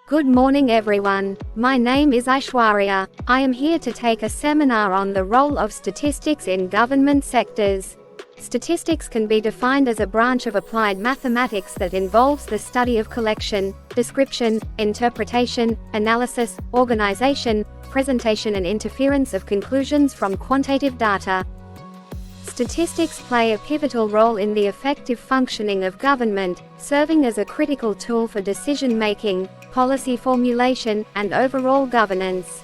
Good morning everyone. My name is Aishwarya. I am here to take a seminar on the role of statistics in government sectors. Statistics can be defined as a branch of applied mathematics that involves the study of collection, description, interpretation, analysis, organization, presentation and interference of conclusions from quantitative data. Statistics play a pivotal role in the effective functioning of government, serving as a critical tool for decision-making, policy formulation, and overall governance.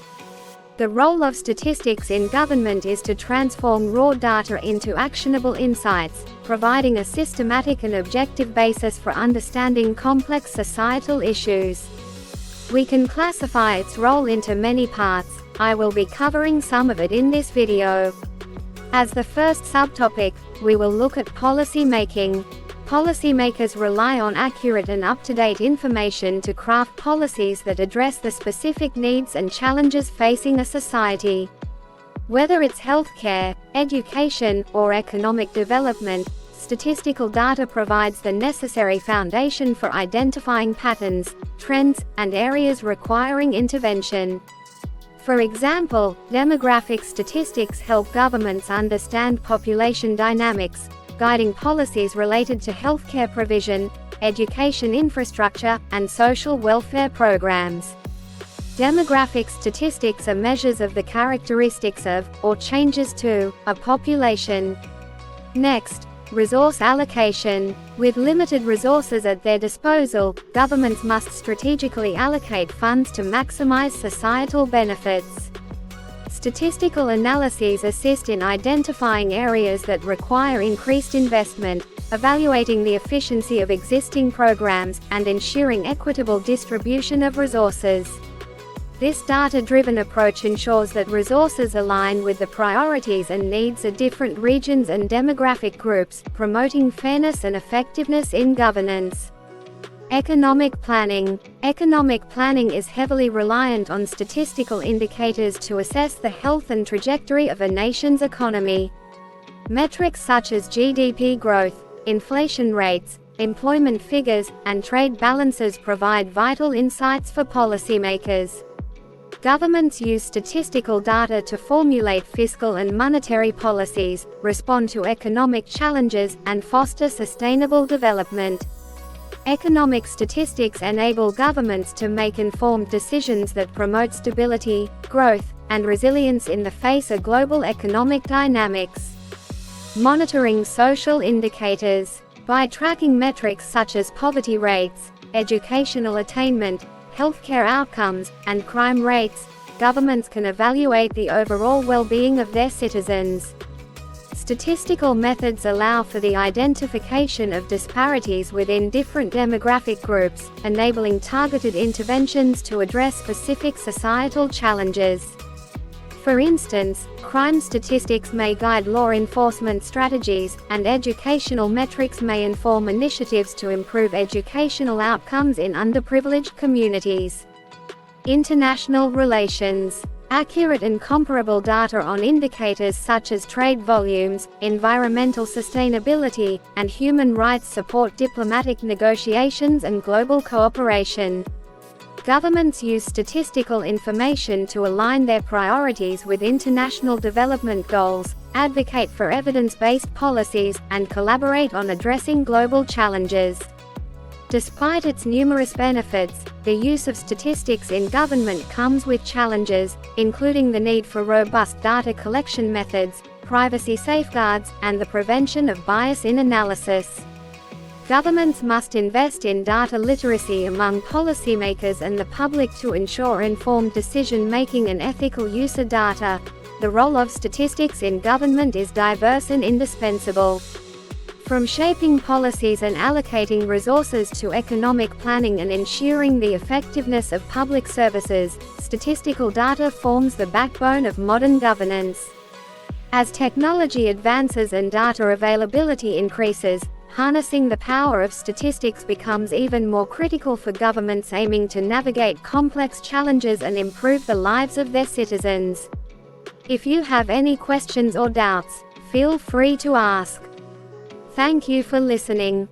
The role of statistics in government is to transform raw data into actionable insights, providing a systematic and objective basis for understanding complex societal issues. We can classify its role into many parts. I will be covering some of it in this video. As the first subtopic, we will look at policy making. Policymakers rely on accurate and up-to-date information to craft policies that address the specific needs and challenges facing a society. Whether it's healthcare, education, or economic development, statistical data provides the necessary foundation for identifying patterns, trends, and areas requiring intervention. For example, demographic statistics help governments understand population dynamics, guiding policies related to healthcare provision, education infrastructure, and social welfare programs. Demographic statistics are measures of the characteristics of, or changes to, a population. Next, resource allocation. With limited resources at their disposal, governments must strategically allocate funds to maximize societal benefits. Statistical analyses assist in identifying areas that require increased investment, evaluating the efficiency of existing programs, and ensuring equitable distribution of resources. This data-driven approach ensures that resources align with the priorities and needs of different regions and demographic groups, promoting fairness and effectiveness in governance. Economic planning. Economic planning is heavily reliant on statistical indicators to assess the health and trajectory of a nation's economy. Metrics such as GDP growth, inflation rates, employment figures, and trade balances provide vital insights for policymakers. Governments use statistical data to formulate fiscal and monetary policies, respond to economic challenges, and foster sustainable development. Economic statistics enable governments to make informed decisions that promote stability, growth, and resilience in the face of global economic dynamics. Monitoring social indicators. By tracking metrics such as poverty rates, educational attainment, healthcare outcomes, and crime rates, governments can evaluate the overall well-being of their citizens. Statistical methods allow for the identification of disparities within different demographic groups, enabling targeted interventions to address specific societal challenges. For instance, crime statistics may guide law enforcement strategies, and educational metrics may inform initiatives to improve educational outcomes in underprivileged communities. International relations. Accurate and comparable data on indicators such as trade volumes, environmental sustainability, and human rights support diplomatic negotiations and global cooperation. Governments use statistical information to align their priorities with international development goals, advocate for evidence-based policies, and collaborate on addressing global challenges. Despite its numerous benefits, the use of statistics in government comes with challenges, including the need for robust data collection methods, privacy safeguards, and the prevention of bias in analysis. Governments must invest in data literacy among policymakers and the public to ensure informed decision-making and ethical use of data. The role of statistics in government is diverse and indispensable. From shaping policies and allocating resources to economic planning and ensuring the effectiveness of public services, statistical data forms the backbone of modern governance. As technology advances and data availability increases, harnessing the power of statistics becomes even more critical for governments aiming to navigate complex challenges and improve the lives of their citizens. If you have any questions or doubts, feel free to ask. Thank you for listening.